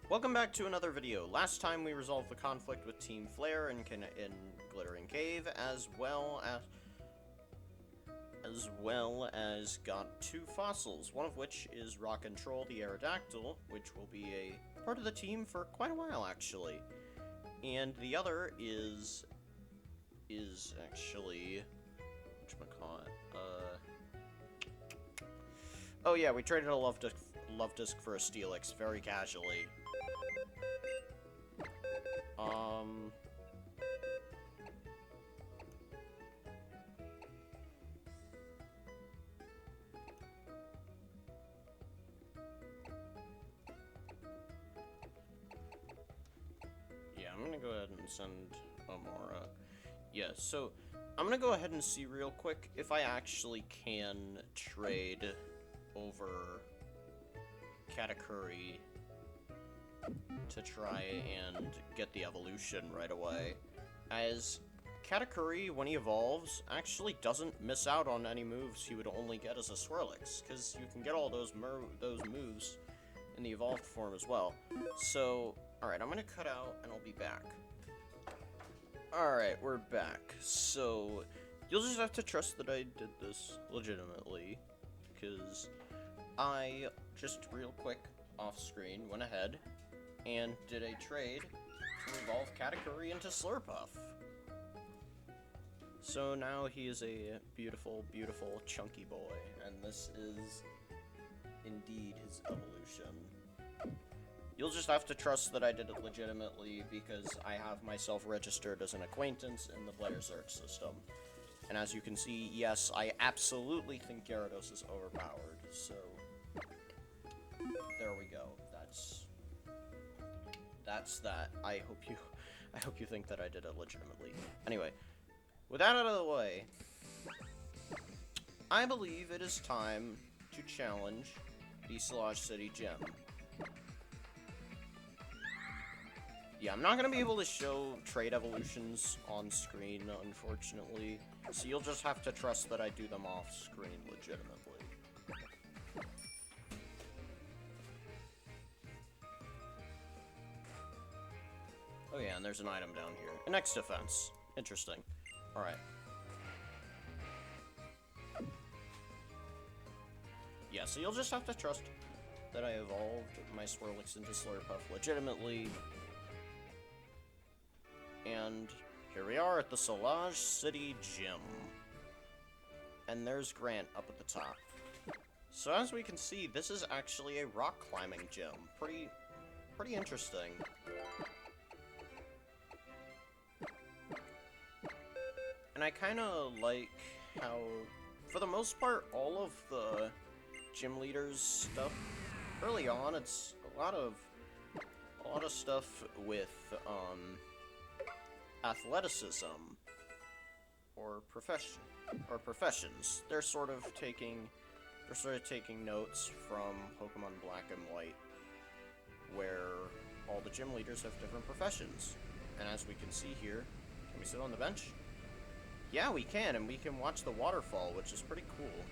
Welcome back to another video. Last time we resolved the conflict with Team Flare in Glittering Cave, as well as got two fossils, one of which is Rock and Troll the Aerodactyl, which will be a part of the team for quite a while, actually. And the other is actually, whatchamacallit, oh yeah, we traded a love disc for a Steelix very casually. Yeah, I'm gonna go ahead and send Amora. Yeah, so I'm gonna go ahead and see real quick if I actually can trade over Katakuri to try and get the evolution right away, as Katakuri, when he evolves, actually doesn't miss out on any moves he would only get as a Swirlix, because you can get all those moves in the evolved form as well. So, alright, I'm gonna cut out and I'll be back. Alright, we're back. So, you'll just have to trust that I did this legitimately, because I just real quick off screen went ahead and did a trade to evolve Katakuri into Slurpuff. So now he is a beautiful, beautiful chunky boy, and this is indeed his evolution. You'll just have to trust that I did it legitimately, because I have myself registered as an acquaintance in the player search system. And as you can see, yes, I absolutely think Gyarados is overpowered, so there we go. That's that. I hope you think that I did it legitimately. Anyway, with that out of the way, I believe it is time to challenge the Sludge City Gym. Yeah, I'm not gonna be able to show trade evolutions on screen, unfortunately, so you'll just have to trust that I do them off screen legitimately. Oh yeah, and there's an item down here. An X defense. Interesting. Alright. Yeah, so you'll just have to trust that I evolved my Swirlix into Slurpuff legitimately. And here we are at the Solage City Gym. And there's Grant up at the top. So as we can see, this is actually a rock climbing gym. Pretty interesting. And I kind of like how, for the most part, all of the gym leaders stuff early on, it's a lot of stuff with athleticism or professions. They're sort of taking notes from Pokemon Black and White, where all the gym leaders have different professions. And as we can see here, can we sit on the bench? Yeah, we can, and we can watch the waterfall, which is pretty cool.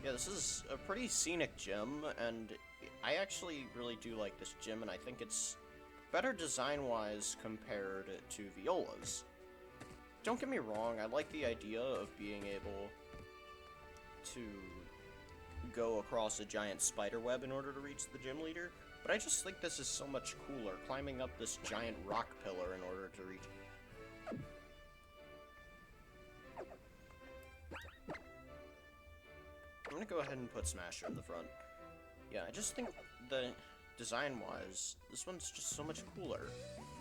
Yeah, this is a pretty scenic gym, and I actually really do like this gym, and I think it's better design-wise compared to Viola's. Don't get me wrong, I like the idea of being able to go across a giant spider web in order to reach the gym leader, but I just think this is so much cooler, climbing up this giant rock pillar in order to reach it. I'm gonna go ahead and put Smasher in the front. Yeah, I just think that design-wise, this one's just so much cooler.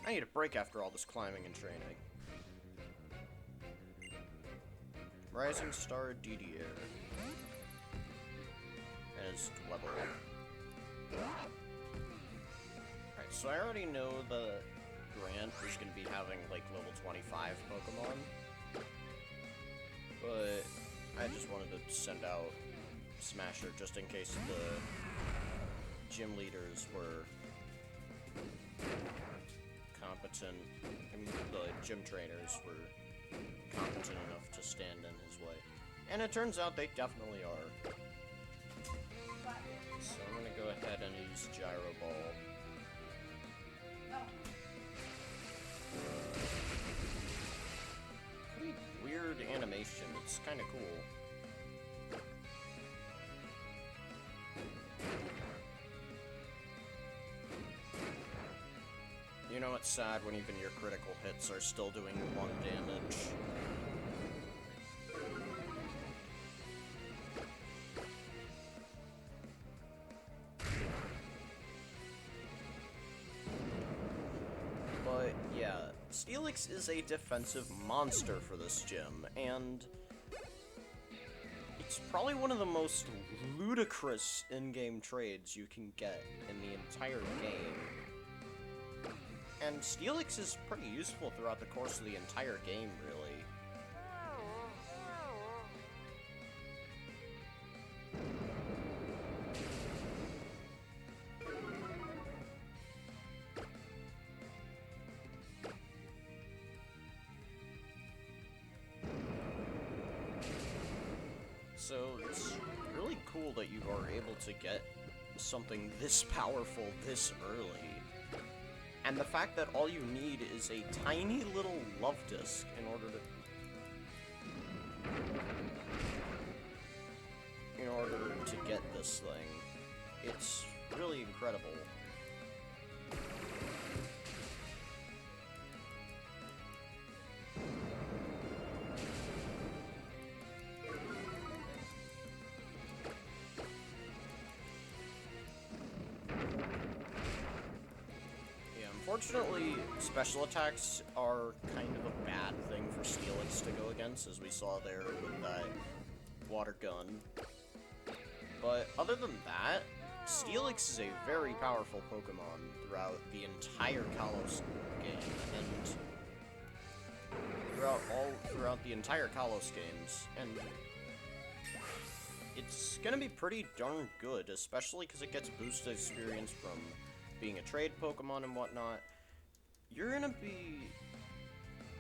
I need a break after all this climbing and training. Rising Star Didier. And his level. Alright, so I already know that Grant is going to be having, like, level 25 Pokemon. But I just wanted to send out Smasher just in case the gym leaders were competent, and the gym trainers were competent enough to stand in his way. And it turns out they definitely are. So I'm gonna animation. It's kind of cool. You know, it's sad when even your critical hits are still doing 1 damage. But, yeah, Steelix is a defensive monster for this gym, and it's probably one of the most ludicrous in-game trades you can get in the entire game. And Steelix is pretty useful throughout the course of the entire game, really. So it's really cool that you are able to get something this powerful this early. And the fact that all you need is a tiny little love disc in order to get this thing. It's really incredible. Unfortunately, special attacks are kind of a bad thing for Steelix to go against, as we saw there with that water gun. But other than that, Steelix is a very powerful Pokemon throughout the entire Kalos game, and throughout the entire Kalos games, and it's gonna be pretty darn good, especially because it gets boosted experience from being a trade Pokemon and whatnot. You're gonna be...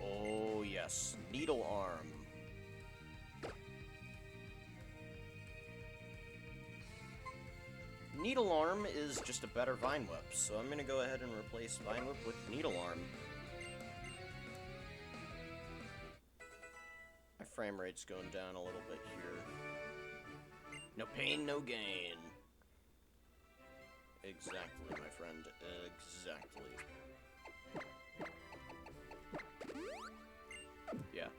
Oh yes, Needle Arm. Needle Arm is just a better Vine Whip, so I'm gonna go ahead and replace Vine Whip with Needle Arm. My frame rate's going down a little bit here. No pain, no gain. Exactly, my friend. Exactly. Yeah.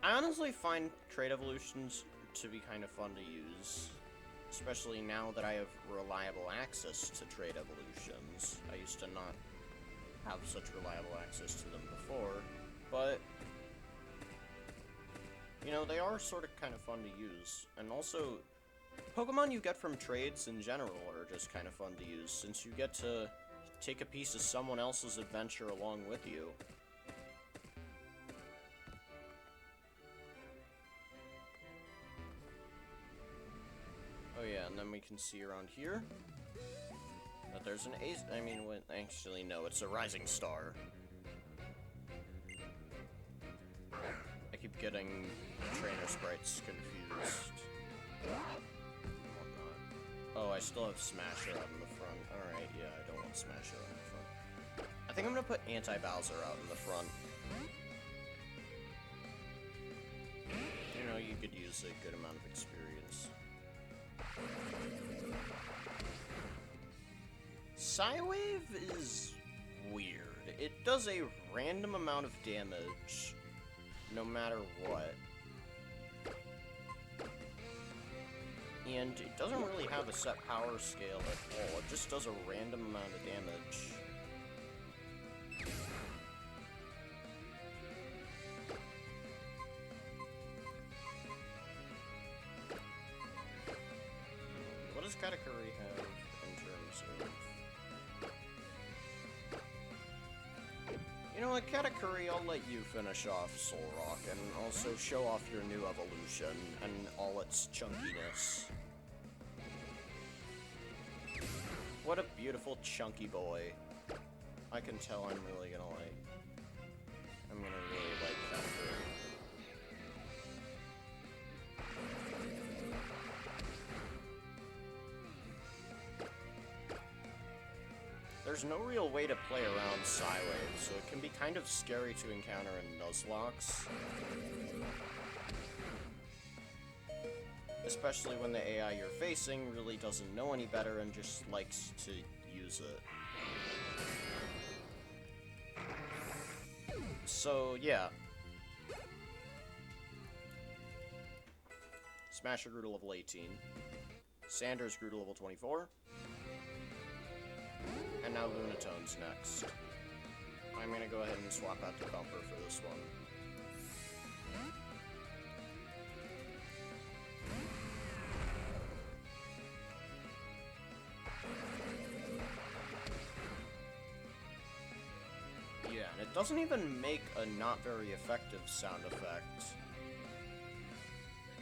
I honestly find trade evolutions to be kind of fun to use. Especially now that I have reliable access to trade evolutions. I used to not have such reliable access to them before. But, you know, they are sort of kind of fun to use. And also, Pokemon you get from trades in general are just kind of fun to use, since you get to take a piece of someone else's adventure along with you. Oh yeah, and then we can see around here that there's an Ace. I mean, actually, no, it's a Rising Star. I keep getting trainer sprites confused. Oh, I still have Smasher out in the front. Alright, yeah, I don't want Smasher out in the front. I think I'm gonna put Anti-Bowser out in the front. You know, you could use a good amount of experience. Psywave is weird. It does a random amount of damage, no matter what. And it doesn't really have a set power scale at all. It just does a random amount of damage. What does Katakuri have in terms of... You know what, Katakuri, I'll let you finish off Solrock and also show off your new evolution and all its chunkiness. What a beautiful chunky boy. I can tell I'm really gonna really like Katakuri. There's no real way to play around Psywave, so it can be kind of scary to encounter in Nuzlocke. Especially when the AI you're facing really doesn't know any better and just likes to use it. So, yeah. Smasher grew to level 18. Sanders grew to level 24. And now Lunatone's next. I'm gonna go ahead and swap out the Thumper for this one. Yeah, and it doesn't even make a not very effective sound effect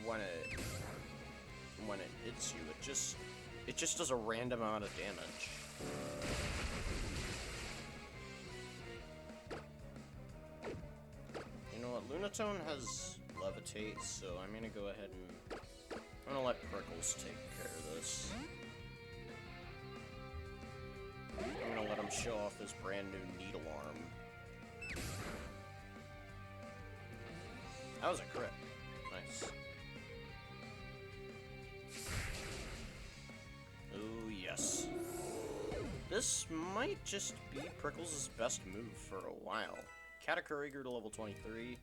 when it hits you. It just does a random amount of damage. You know what? Lunatone has Levitate, so I'm gonna go ahead and I'm gonna let Prickles take care of this. I'm gonna let him show off his brand new Needle Arm. That was a crit. Nice. Oh, yes. This might just be Prickles' best move for a while. Katakuri grew to level 23.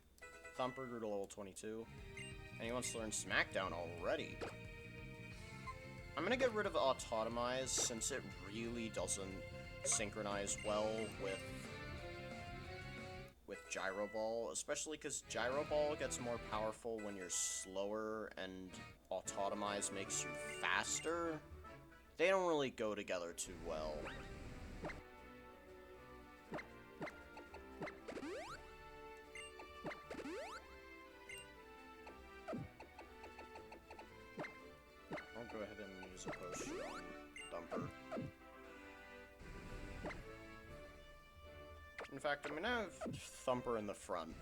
Thumper grew to level 22. And he wants to learn Smackdown already. I'm gonna get rid of Autotomize since it really doesn't synchronize well with Gyro Ball, especially because Gyro Ball gets more powerful when you're slower and Autotomize makes you faster. They don't really go together too well. I'll go ahead and use a potion on Thumper. In fact, I'm gonna have Thumper in the front.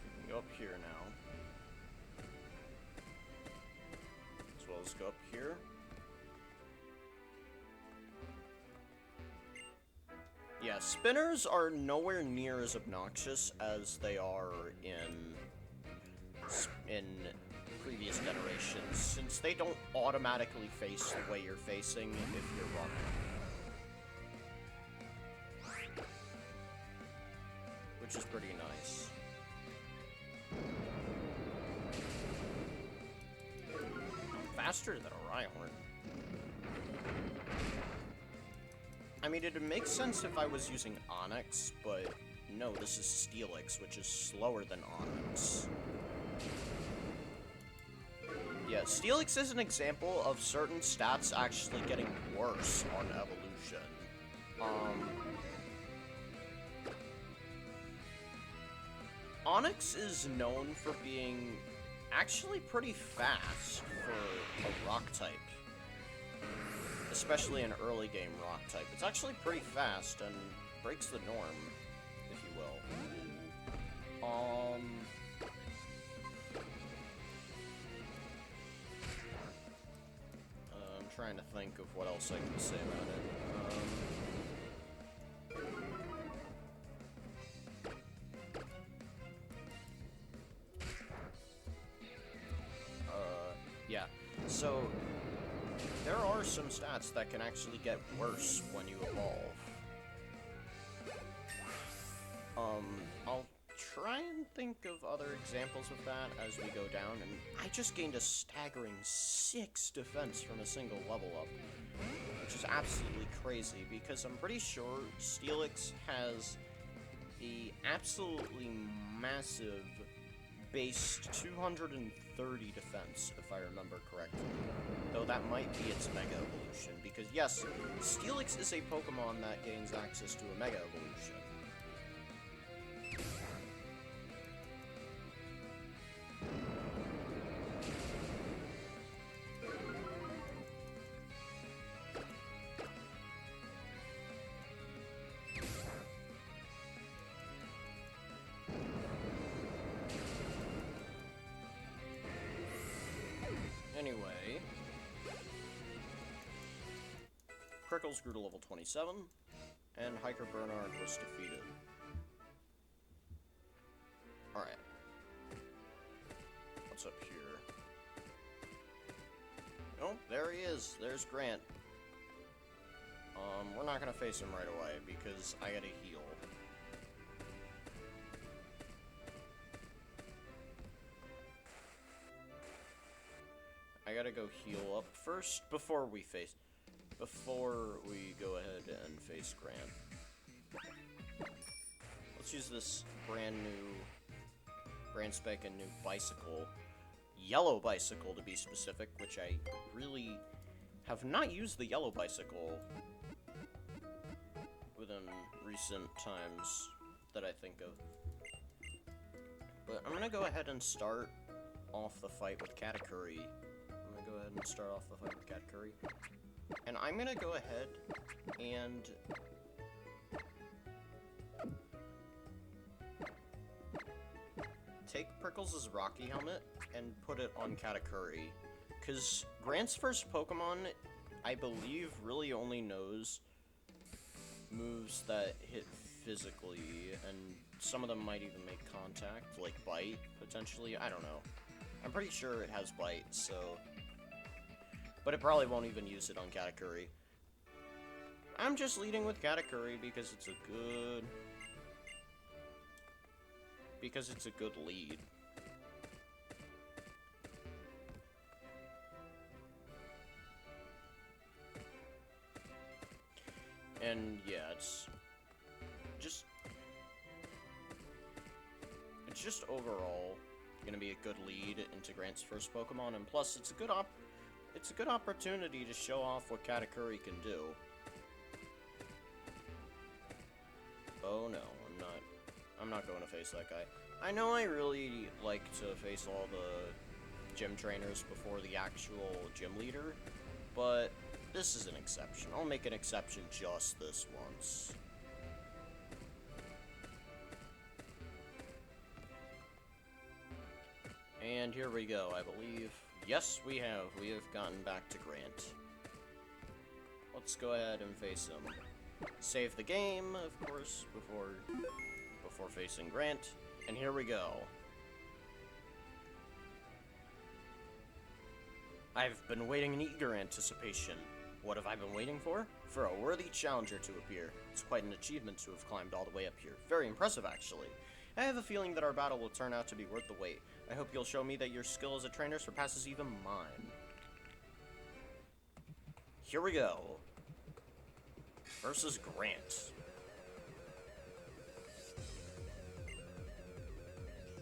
We can go up here now. As well as go up here. Yeah, spinners are nowhere near as obnoxious as they are in previous generations, since they don't automatically face the way you're facing if you're running. Which is pretty nice. Faster than a Rhyhorn. I mean, it'd make sense if I was using Onyx, but no, this is Steelix, which is slower than Onyx. Yeah, Steelix is an example of certain stats actually getting worse on evolution. Onyx is known for being actually pretty fast for a rock type. Especially an early game rock type. It's actually pretty fast and breaks the norm, if you will. I'm trying to think of what else I can say about it. Yeah, so there are some stats that can actually get worse when you evolve. I'll try and think of other examples of that as we go down, and I just gained a staggering 6 defense from a single level up, which is absolutely crazy, because I'm pretty sure Steelix has the absolutely massive base 230 defense, if I remember correctly. Though that might be its Mega Evolution, because yes, Steelix is a Pokemon that gains access to a Mega Evolution. Anyway, Prickles grew to level 27, and Hiker Bernard was defeated. Oh, there he is. There's Grant. We're not gonna face him right away because I gotta heal. I gotta go heal up first before we go ahead and face Grant. Let's use this brand spanking new bicycle. Yellow bicycle to be specific, which I really have not used the yellow bicycle within recent times that I think of. But I'm gonna go ahead and start off the fight with Katakuri. And I'm gonna go ahead and take Prickles' Rocky Helmet and put it on Katakuri. Because Grant's first Pokemon, I believe, really only knows moves that hit physically, and some of them might even make contact, like Bite, potentially. I don't know. I'm pretty sure it has Bite, so... But it probably won't even use it on Katakuri. I'm just leading with Katakuri because it's a good lead. And yeah, it's just overall gonna be a good lead into Grant's first Pokemon, and plus it's a good opportunity to show off what Katakuri can do. Oh no, I'm not going to face that guy. I know I really like to face all the gym trainers before the actual gym leader, but this is an exception. I'll make an exception just this once. And here we go, I believe. Yes, we have. We have gotten back to Grant. Let's go ahead and face him. Save the game, of course, before facing Grant. And here we go. I've been waiting in eager anticipation. What have I been waiting for? For a worthy challenger to appear. It's quite an achievement to have climbed all the way up here. Very impressive, actually. I have a feeling that our battle will turn out to be worth the wait. I hope you'll show me that your skill as a trainer surpasses even mine. Here we go. Versus Grant.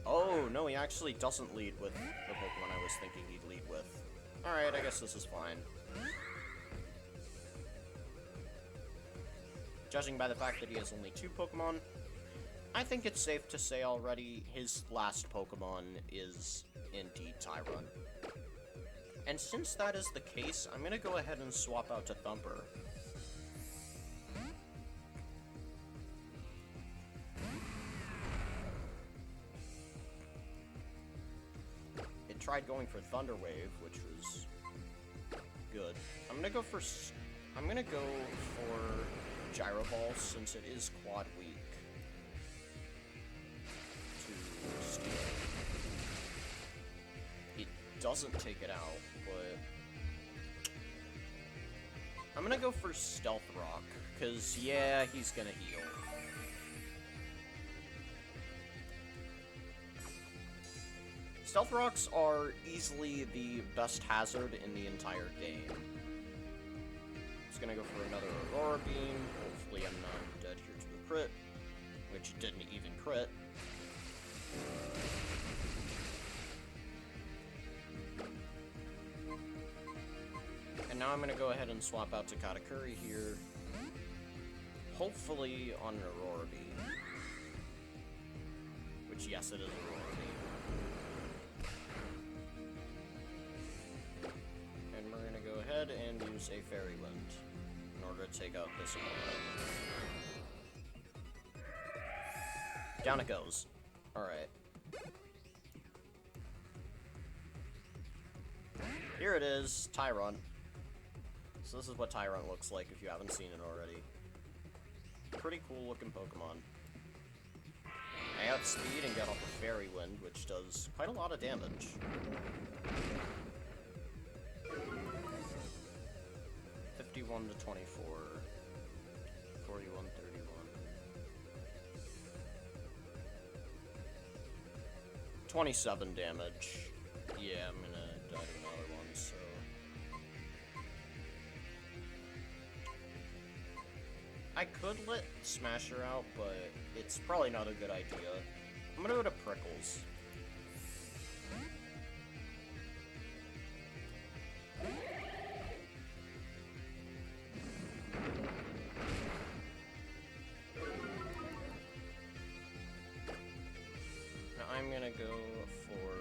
Oh, no, he actually doesn't lead with the Pokemon I was thinking he'd lead with. Alright, I guess this is fine. Judging by the fact that he has only 2 Pokemon, I think it's safe to say already his last Pokemon is indeed Tyron. And since that is the case, I'm gonna go ahead and swap out to Thumper. It tried going for Thunder Wave, which was good. I'm gonna go for Gyro Ball since it is quad weak to Steel. It doesn't take it out, but I'm gonna go for Stealth Rock, because, yeah, he's gonna heal. Stealth Rocks are easily the best hazard in the entire game. It's gonna go for another Aurora Beam. Hopefully I'm not dead here to a crit, which didn't even crit. And now I'm gonna go ahead and swap out to Katakuri here. Hopefully on an Aurora Beam. Which, yes, it is Aurora Beam. And we're gonna go ahead and use a Fairy Wind in order to take out this Aurora. Down it goes. Alright. Here it is, Tyron. So this is what Tyron looks like if you haven't seen it already. Pretty cool looking Pokemon. I outspeed and get off a Fairy Wind, which does quite a lot of damage. 41 to 24. 41, 31. $27 damage. Yeah, I'm gonna die to another one, so... I could let Smasher out, but it's probably not a good idea. I'm gonna go to Prickles. I'm gonna go for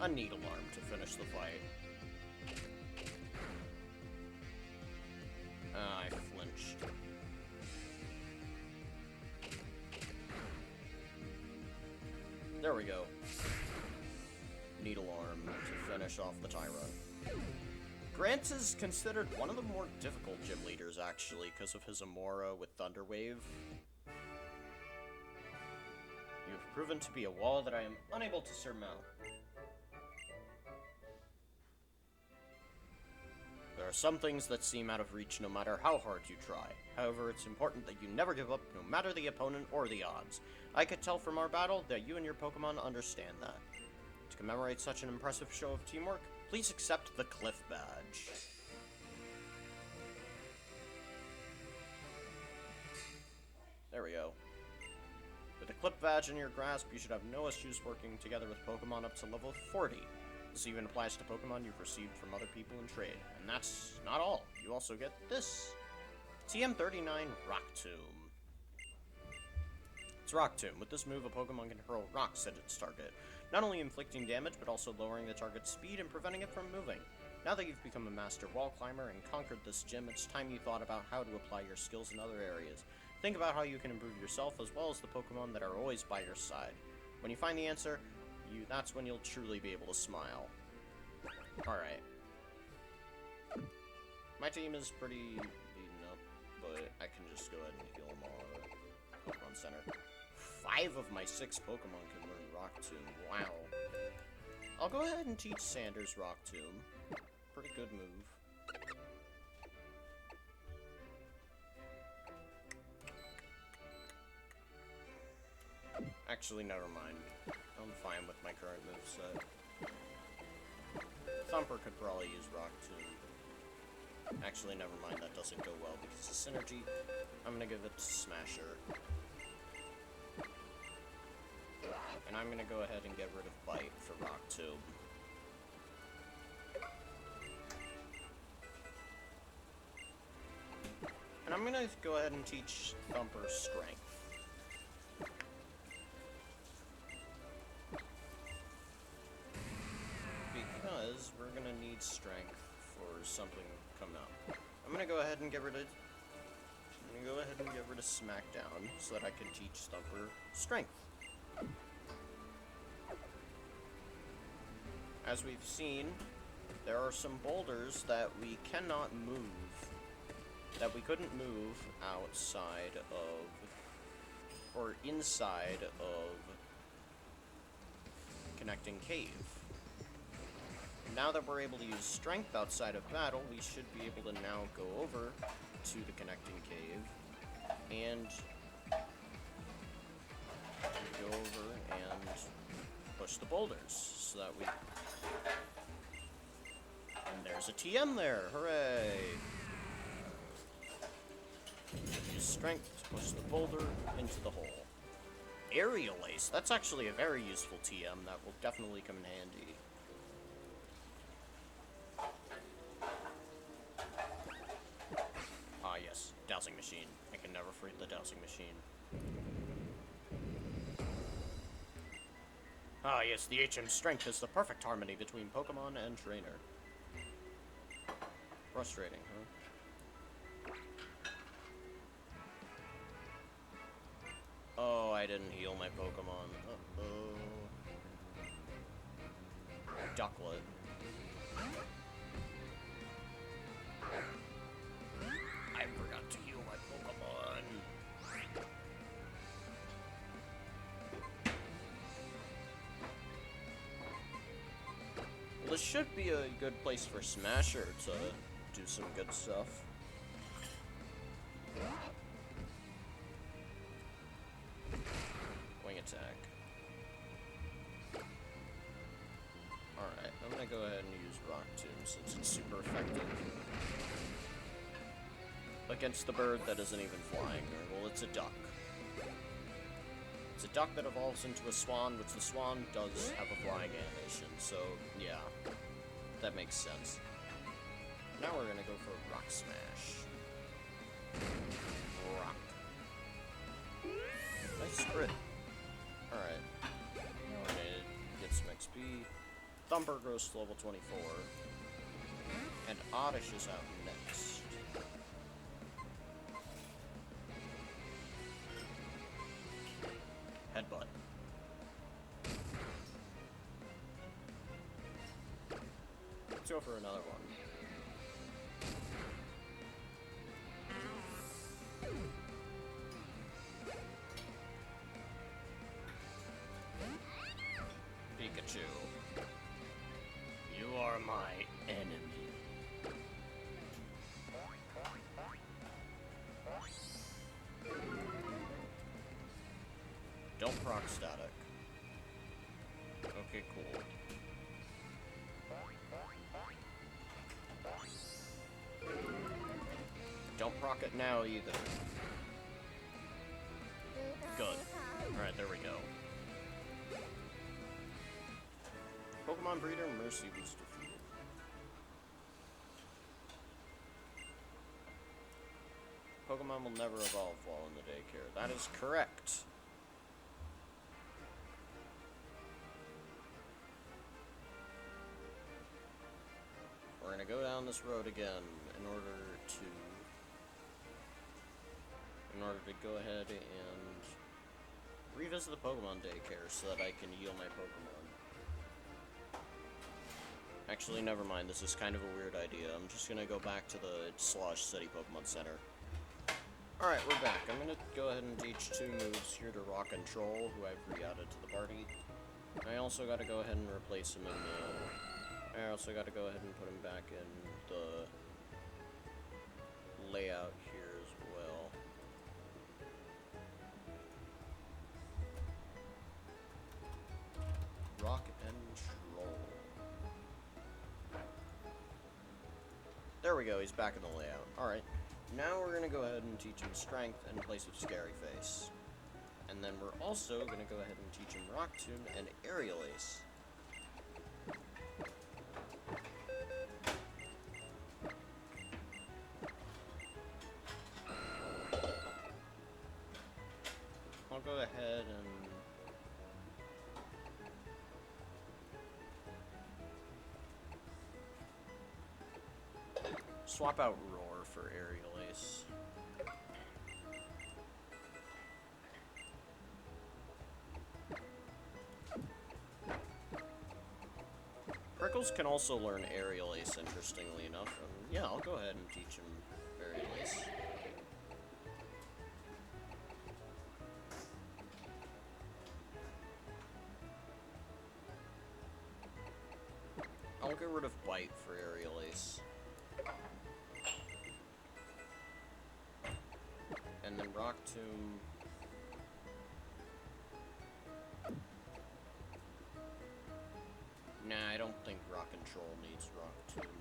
a Needle Arm to finish the fight. I flinched. There we go. Needle Arm to finish off the Tyrant. Grant is considered one of the more difficult gym leaders, actually, because of his Amora with Thunder Wave. You have proven to be a wall that I am unable to surmount. There are some things that seem out of reach no matter how hard you try. However, it's important that you never give up no matter the opponent or the odds. I could tell from our battle that you and your Pokemon understand that. To commemorate such an impressive show of teamwork, please accept the Cliff Badge. There we go. With the Cliff Badge in your grasp, you should have no issues working together with Pokemon up to level 40. This even applies to Pokemon you've received from other people in trade. And that's not all. You also get this. TM39 Rock Tomb. It's Rock Tomb. With this move, a Pokemon can hurl rocks at its target, not only inflicting damage, but also lowering the target's speed and preventing it from moving. Now that you've become a master wall climber and conquered this gym, it's time you thought about how to apply your skills in other areas. Think about how you can improve yourself as well as the Pokemon that are always by your side. When you find the answer, that's when you'll truly be able to smile. Alright. My team is pretty beaten up, but I can just go ahead and heal them all at Pokemon Center. 5 of my 6 Pokemon can learn Rock Tomb. Wow. I'll go ahead and teach Sanders Rock Tomb. Pretty good move. Actually, never mind. I'm fine with my current moveset. Thumper could probably use Rock Tomb. Actually, never mind. That doesn't go well because of Synergy. I'm gonna give it to Smasher. And I'm gonna go ahead and get rid of Bite for Rock Tomb. And I'm gonna go ahead and teach Thumper Strength. Because we're gonna need Strength for something coming up. I'm gonna go ahead and get rid of Smackdown so that I can teach Thumper Strength. As we've seen, there are some boulders that we cannot move, that we couldn't move outside of, or inside of, Connecting Cave. Now that we're able to use Strength outside of battle, we should be able to now go over to the Connecting Cave and go over and push the boulders so that we... And there's a TM there! Hooray! Use Strength to push the boulder into the hole. Aerial Ace. That's actually a very useful TM that will definitely come in handy. Ah, yes. Dowsing Machine. I can never forget the Dowsing Machine. Ah, yes. The HM Strength is the perfect harmony between Pokemon and Trainer. Frustrating, huh? Oh, I didn't heal my Pokemon. Uh-oh. Ducklet. I forgot to heal my Pokemon. this should be a good place for Smasher to do some good stuff. Wing attack. Alright, I'm gonna go ahead and use Rock Tomb since it's super effective. Against the bird that isn't even flying, or, well, it's a duck. It's a duck that evolves into a swan, which the swan does have a flying animation, so, yeah. That makes sense. Now we're gonna go for a Rock Smash. Rock. Nice crit. Alright. Now we're gonna get some XP. Thumper grows to level 24. And Oddish is out next. Headbutt. Let's go for another one. Pikachu. You are my enemy. Don't proc static. Okay, cool. Don't proc it now either. Good. Alright, there we go. Pokemon Breeder Mercy was defeated. Pokemon will never evolve while in the daycare. That is correct. We're gonna go down this road again in order to go ahead and revisit the Pokemon daycare so that I can heal my Pokemon. Actually, never mind. This is kind of a weird idea. I'm just gonna go back to the Slosh City Pokemon Center. Alright, we're back. I'm gonna go ahead and teach two moves here to Rock and Troll, who I've re-added to the party. I also gotta go ahead and replace him in the... I also gotta go ahead and put him back in the layout here as well. Rock and Troll. There we go, he's back in the layout. Alright, now we're gonna go ahead and teach him Strength in place of Scary Face. And then we're also gonna go ahead and teach him Rock Tomb and Aerial Ace. I'll go ahead and swap out Roar for Aerial Ace. Prickles can also learn Aerial Ace, interestingly enough. And yeah, I'll go ahead and teach him Aerial Ace. I'll get rid of Bite for Aerial Ace. And then Rock Tomb. Nah, I don't think Rock and Troll needs Rock Tomb.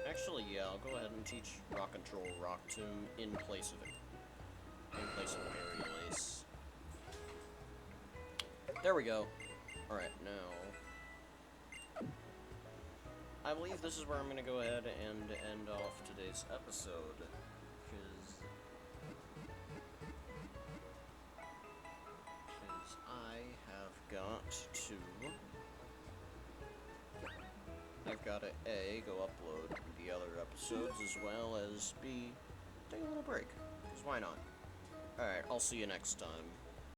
Actually, yeah, I'll go ahead and teach Rock and Troll Rock Tomb in place of it. In place of Aerial Ace. There we go. Alright, now... I believe this is where I'm going to go ahead and end off today's episode, because I have got to... I've got to A, go upload the other episodes, as well as B, take a little break, because why not? Alright, I'll see you next time.